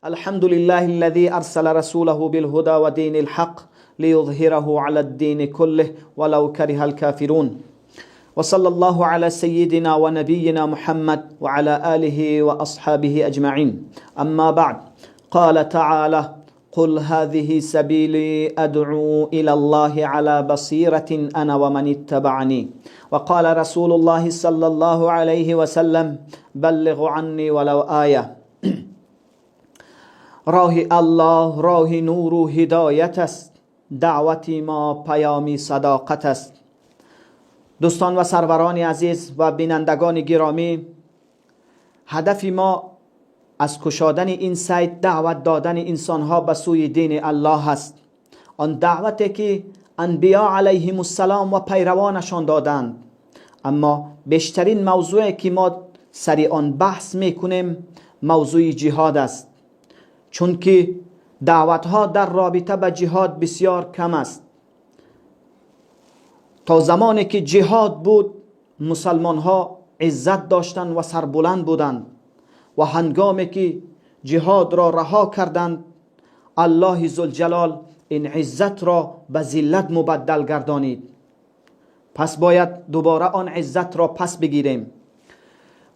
الحمد لله الذي أرسل رسوله بالهدى ودين الحق ليظهره على الدين كله ولو كره الكافرون وصلى الله على سيدنا ونبينا محمد وعلى آله وأصحابه أجمعين. أما بعد، قال تعالى: قل هذه سبيلي أدعو إلى الله على بصيرة أنا ومن اتبعني. وقال رسول الله صلى الله عليه وسلم: بلغ عني ولو آية. راه الله راه نور و هدایت است، دعوتی ما پیامی صداقت است. دوستان و سروران عزیز و بینندگان گرامی، هدف ما از کشادن این سایت دعوت دادن انسانها به سوی دین الله است. آن دعوتی که انبیا علیهم السلام و پیروانشان دادند. اما بیشترین موضوعی که ما سری آن بحث میکنیم موضوع جهاد است، چون که دعوتها در رابطه به جهاد بسیار کم است. تا زمانی که جهاد بود مسلمان ها عزت داشتند و سربلند بودند، و هنگامی که جهاد را رها کردند الله ذوالجلال این عزت را به ذلت مبدل گردانید. پس باید دوباره آن عزت را پس بگیریم.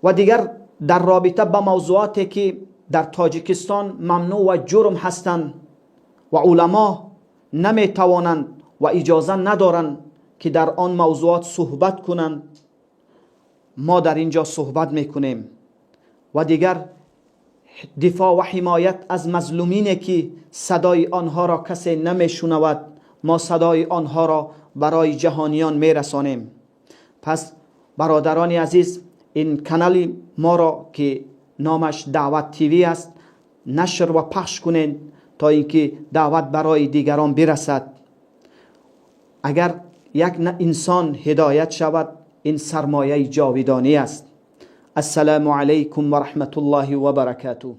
و دیگر در رابطه با موضوعاتی که در تاجیکستان ممنوع و جرم هستند و علما نمی توانند و اجازه ندارند که در آن موضوعات صحبت کنند، ما در اینجا صحبت میکنیم. و دیگر دفاع و حمایت از مظلومینی که صدای آنها را کسی نمیشنود، ما صدای آنها را برای جهانیان میرسانیم. پس برادران عزیز، این کانال ما را که نامش دعوت تیوی است نشر و پخش کنید تا اینکه دعوت برای دیگران برسد. اگر یک انسان هدایت شود این سرمایه جاودانی است. السلام علیکم و رحمت الله و برکاته.